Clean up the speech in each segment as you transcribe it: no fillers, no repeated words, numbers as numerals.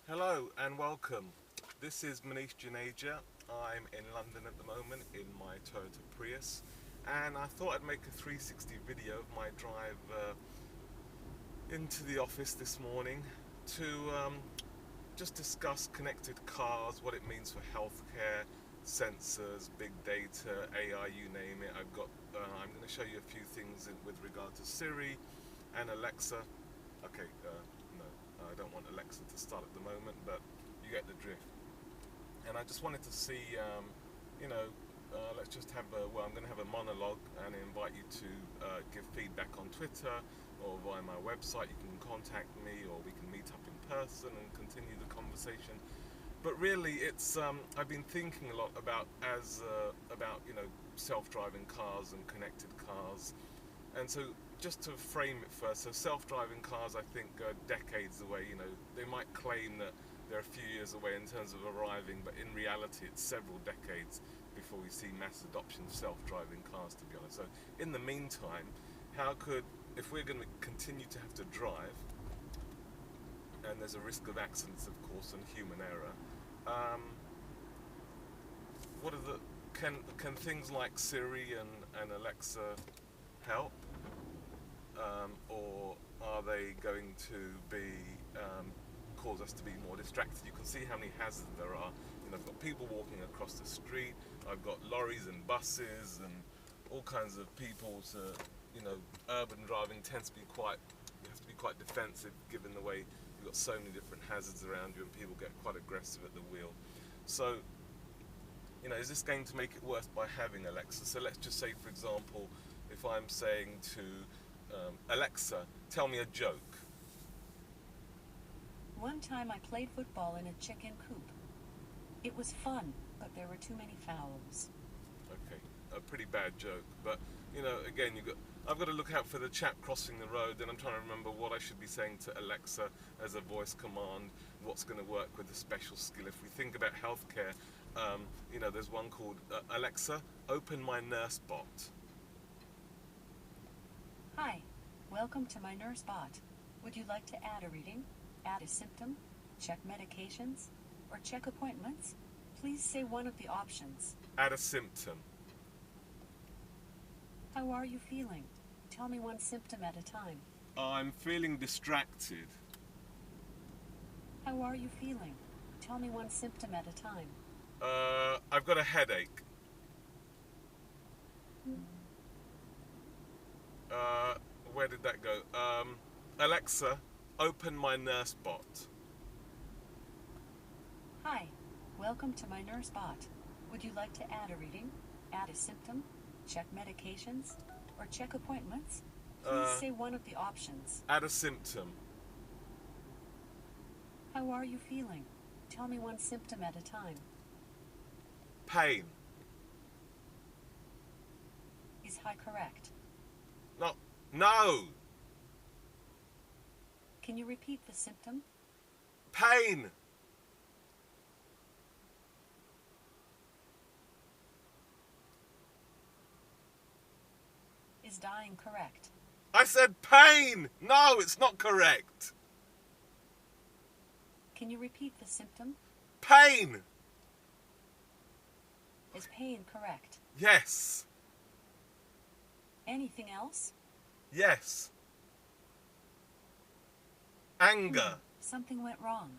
Hello and welcome. This is Manish Juneja. I'm in London at the moment in my Toyota Prius, and I thought I'd make a 360 video of my drive into the office this morning to just discuss connected cars, what it means for healthcare, sensors, big data, AI, you name it. I'm going to show you a few things with regard to Siri and Alexa. Okay, no, I don't want Alexa to start at the moment, but you get the drift. And I just wanted to see, let's just have I'm going to have a monologue and invite you to give feedback on Twitter or via my website. You can contact me, or we can meet up in person and continue the conversation. But really, it's I've been thinking a lot about self-driving cars and connected cars, and so just to frame it first, so self-driving cars I think are decades away. They might claim that they're a few years away in terms of arriving, but in reality it's several decades before we see mass adoption of self-driving cars, to be honest. So in the meantime, if we're going to continue to have to drive, and there's a risk of accidents, of course, and human error, can things like Siri and Alexa help? Or are they going to cause us to be more distracted? You can see how many hazards there are. I've got people walking across the street. I've got lorries and buses and all kinds of people. So, urban driving tends to be you have to be quite defensive given the way you've got so many different hazards around you, and people get quite aggressive at the wheel. So, is this going to make it worse by having Alexa? So let's just say, for example, if I'm saying to Alexa, tell me a joke. One time I played football in a chicken coop. It was fun, but there were too many fouls. Okay, a pretty bad joke, but again, I've got to look out for the chap crossing the road, and I'm trying to remember what I should be saying to Alexa as a voice command, what's going to work with a special skill. If we think about healthcare, there's one called Alexa, open my nurse bot. Hi, welcome to my nurse bot. Would you like to add a reading, add a symptom, check medications, or check appointments? Please say one of the options. Add a symptom. How are you feeling? Tell me one symptom at a time. I'm feeling distracted. How are you feeling? Tell me one symptom at a time. I've got a headache. Where did that go? Alexa, open my nurse bot. Hi, welcome to my nurse bot. Would you like to add a reading, add a symptom, check medications, or check appointments? Please say one of the options. Add a symptom. How are you feeling? Tell me one symptom at a time. Pain. Is high correct? No. Can you repeat the symptom? Pain. Is dying correct? I said pain. No, it's not correct. Can you repeat the symptom? Pain. Is pain correct? Yes. Anything else? Yes. Anger. Something went wrong.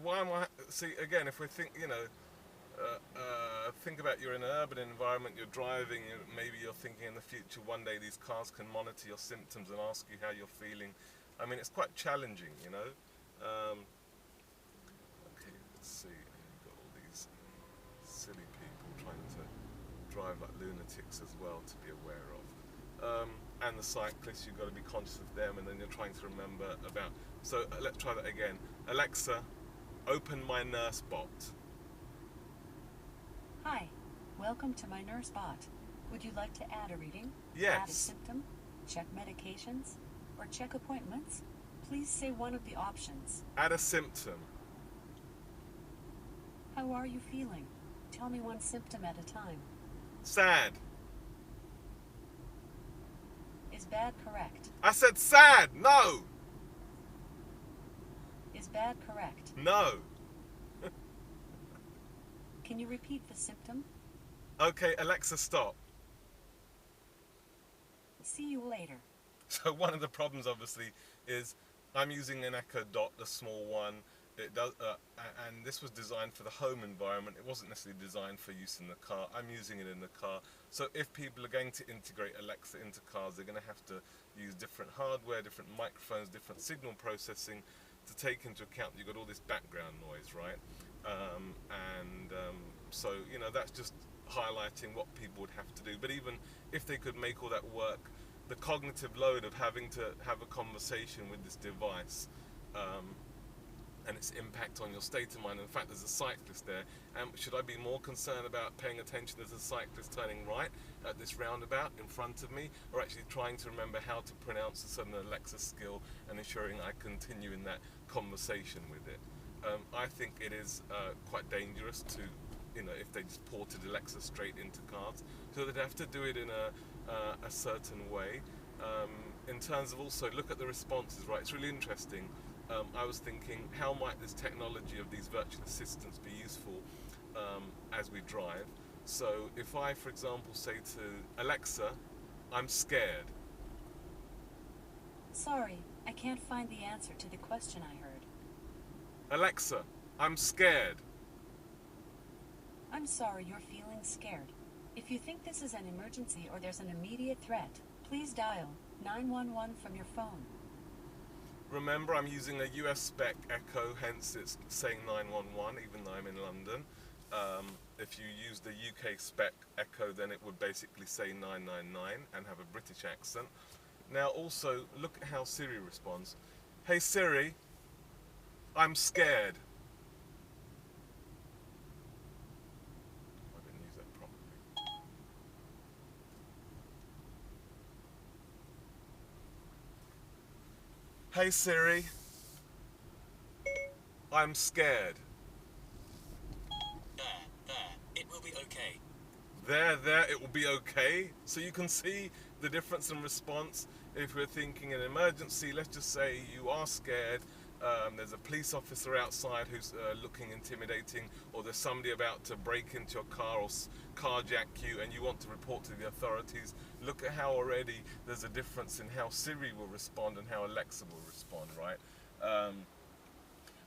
Why am I? See, again, if we think, think about you're in an urban environment, you're driving, maybe you're thinking in the future, one day these cars can monitor your symptoms and ask you how you're feeling. I mean, it's quite challenging, Okay, let's see. You've got all these silly people trying to drive like lunatics as well to be aware of. And the cyclists, you've got to be conscious of them, and then you're trying to remember about. So let's try that again. Alexa, open my nurse bot. Hi, welcome to my nurse bot. Would you like to add a reading? Yes. Add a symptom, check medications, or check appointments? Please say one of the options. Add a symptom. How are you feeling? Tell me one symptom at a time. Sad. Is Is bad correct? I said sad. No. Is bad correct? No. Can you repeat the symptom? Okay, Alexa, stop. See you later. So one of the problems, obviously, is I'm using an Echo Dot, the small one. It does, and this was designed for the home environment. It wasn't necessarily designed for use in the car. I'm using it in the car. So if people are going to integrate Alexa into cars, they're going to have to use different hardware, different microphones, different signal processing to take into account you've got all this background noise, right? So, you know, that's just highlighting what people would have to do. But even if they could make all that work, the cognitive load of having to have a conversation with this device and its impact on your state of mind. In fact, there's a cyclist there. Should I be more concerned about paying attention as a cyclist turning right at this roundabout in front of me, or actually trying to remember how to pronounce a certain Alexa skill and ensuring I continue in that conversation with it? I think it is quite dangerous to, you know, if they just ported Alexa straight into cars. So they'd have to do it in a certain way. In terms of also, look at the responses, right? It's really interesting. I was thinking, how might this technology of these virtual assistants be useful as we drive? So if I, for example, say to Alexa, I'm scared. Sorry, I can't find the answer to the question I heard. Alexa, I'm scared. I'm sorry you're feeling scared. If you think this is an emergency or there's an immediate threat, please dial 911 from your phone. Remember, I'm using a US spec Echo, hence it's saying 911, even though I'm in London. If you use the UK spec Echo, then it would basically say 999 and have a British accent. Now also, look at how Siri responds. Hey Siri, I'm scared. I didn't use that properly. Hey Siri, I'm scared. There, it will be okay. There, it will be okay. So you can see the difference in response. If we're thinking an emergency, let's just say you are scared, there's a police officer outside who's looking intimidating, or there's somebody about to break into your car or carjack you and you want to report to the authorities. Look at how already there's a difference in how Siri will respond and how Alexa will respond, right?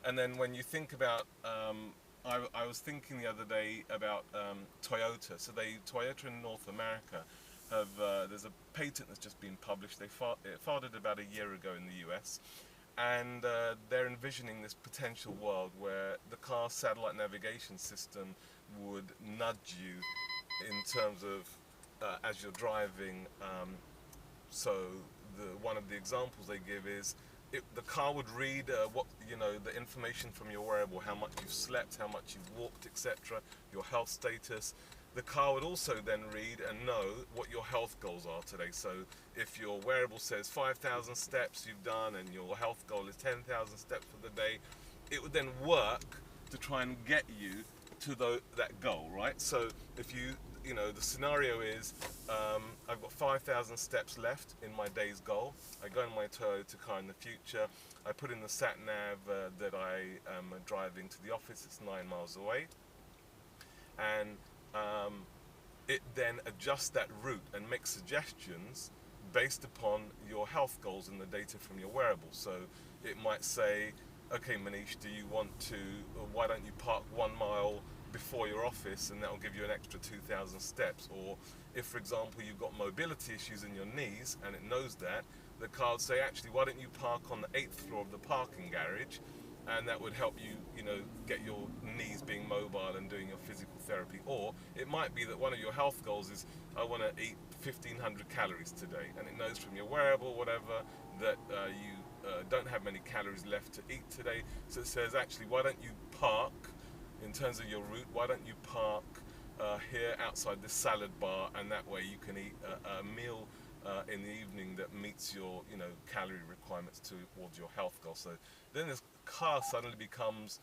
And then when you think about, I was thinking the other day about Toyota. So Toyota in North America have, there's a patent that's just been published. It filed it about a year ago in the US. And they're envisioning this potential world where the car's satellite navigation system would nudge you in terms of as you're driving. So one of the examples they give is the car would read the information from your wearable, how much you've slept, how much you've walked, etc., your health status. The car would also then read and know what your health goals are today. So if your wearable says 5,000 steps you've done and your health goal is 10,000 steps for the day, it would then work to try and get you to that goal, right? So if the scenario is I've got 5,000 steps left in my day's goal. I go in my Toyota car in the future. I put in the sat nav that I am driving to the office. It's 9 miles away, and it then adjusts that route and makes suggestions based upon your health goals and the data from your wearable. So it might say, okay Manish, why don't you park 1 mile before your office, and that will give you an extra 2,000 steps. Or if, for example, you've got mobility issues in your knees and it knows that, the car would say, actually, why don't you park on the 8th floor of the parking garage, and that would help you, get your knees being mobile and doing your physical therapy. Or it might be that one of your health goals is, I want to eat 1,500 calories today, and it knows from your wearable, whatever, that you don't have many calories left to eat today. So it says, actually, why don't you park, in terms of your route, why don't you park here outside this salad bar, and that way you can eat a meal in the evening that meets your calorie requirements towards your health goal. So then this car suddenly becomes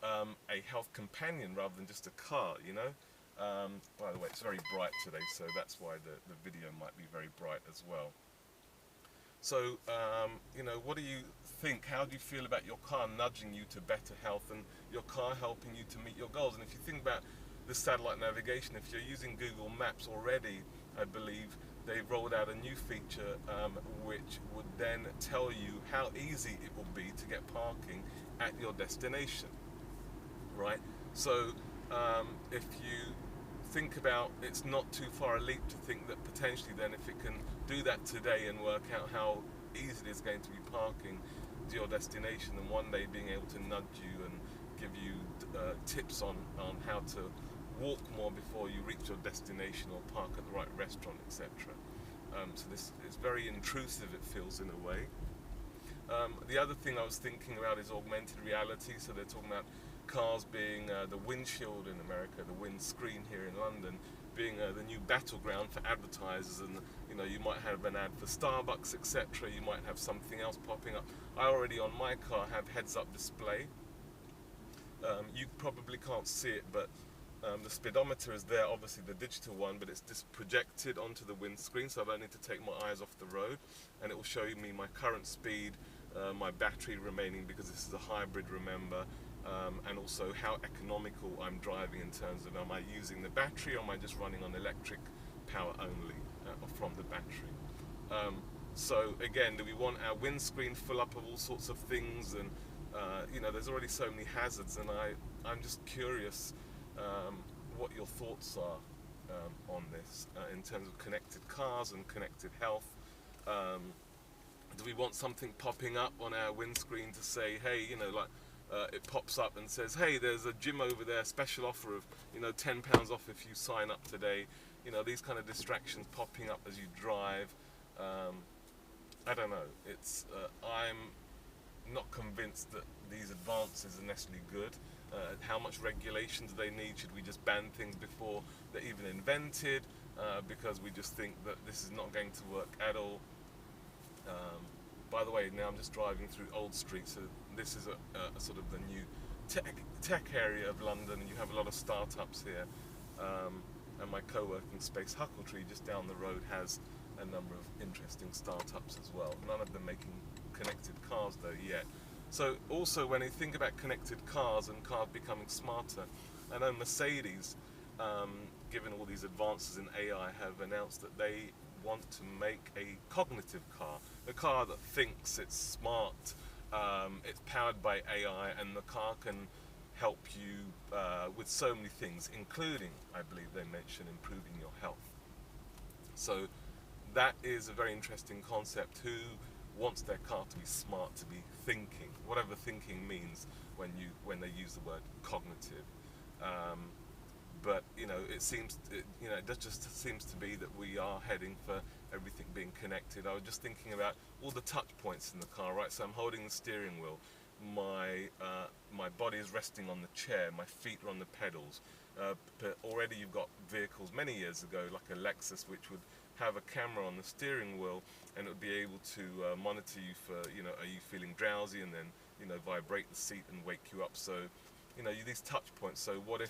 a health companion rather than just a car, By the way, it's very bright today, so that's why the video might be very bright as well. So, you know, what do you think? How do you feel about your car nudging you to better health and your car helping you to meet your goals? And if you think about the satellite navigation, if you're using Google Maps already, I believe they've rolled out a new feature which would then tell you how easy it will be to get parking at your destination, right? So if you think about, it's not too far a leap to think that potentially then if it can do that today and work out how easy it is going to be parking to your destination, and one day being able to nudge you and give you tips on how to walk more before you reach your destination or park at the right restaurant, etc. So this is very intrusive, it feels, in a way. The other thing I was thinking about is augmented reality. So they're talking about cars being the windshield in America, the windscreen here in London, being the new battleground for advertisers. And you know, you might have an ad for Starbucks, etc. You might have something else popping up. I already on my car have heads-up display. You probably can't see it, but the speedometer is there, obviously the digital one, but it's just projected onto the windscreen, so I don't need to take my eyes off the road, and it will show me my current speed, my battery remaining, because this is a hybrid, remember, and also how economical I'm driving in terms of, am I using the battery or am I just running on electric power only from the battery. So again, do we want our windscreen full up of all sorts of things? And you know, there's already so many hazards, and I'm just curious what your thoughts are on this in terms of connected cars and connected health. Do we want something popping up on our windscreen to say, hey, you know, like it pops up and says, hey, there's a gym over there, special offer of, you know, £10 off if you sign up today. You know, these kind of distractions popping up as you drive. I don't know. It's I'm not convinced that these advances are necessarily good. How much regulation do they need? Should we just ban things before they're even invented? Because we just think that this is not going to work at all. By the way, now I'm just driving through Old Street, so this is a sort of the new tech area of London, and you have a lot of startups here. And my co-working space, Huckletree, just down the road, has a number of interesting startups as well. None of them making connected cars though yet. So also when you think about connected cars and cars becoming smarter, I know Mercedes, given all these advances in AI, have announced that they want to make a cognitive car, a car that thinks, it's smart, it's powered by AI, and the car can help you with so many things, including, I believe they mention, improving your health. So that is a very interesting concept. Who wants their car to be smart, to be thinking, whatever thinking means when they use the word cognitive. But you know, it just seems to be that we are heading for everything being connected. I was just thinking about all the touch points in the car, right? So I'm holding the steering wheel, my body is resting on the chair, my feet are on the pedals. But already you've got vehicles many years ago, like a Lexus, which would have a camera on the steering wheel, and it would be able to monitor you for, you know, are you feeling drowsy, and then, you know, vibrate the seat and wake you up. So, you know, these touch points. So what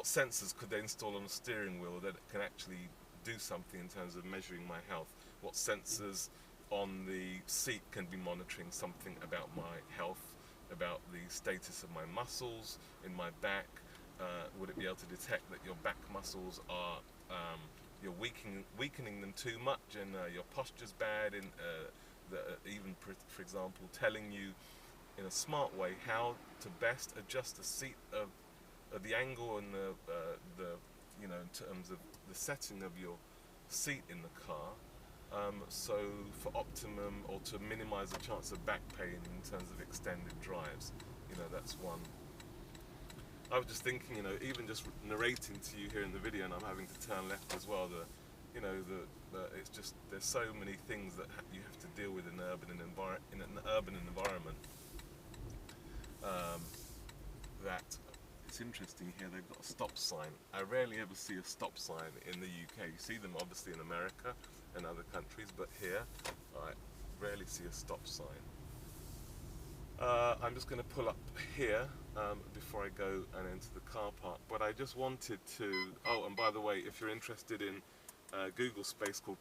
sensors could they install on the steering wheel that can actually do something in terms of measuring my health? What sensors on the seat can be monitoring something about my health, about the status of my muscles in my back? Would it be able to detect that your back muscles are you're weakening them too much, and your posture's bad, and even for example telling you in a smart way how to best adjust the seat of the angle and the you know, in terms of the setting of your seat in the car, so for optimum, or to minimize the chance of back pain in terms of extended drives. You know, that's one. I was just thinking, you know, even just narrating to you here in the video, and I'm having to turn left as well. It's just, there's so many things that you have to deal with in an urban environment. That it's interesting here. They've got a stop sign. I rarely ever see a stop sign in the UK. You see them obviously in America and other countries, but here I rarely see a stop sign. I'm just going to pull up here before I go and enter the car park, but I just wanted to, oh, and by the way, if you're interested in Google space called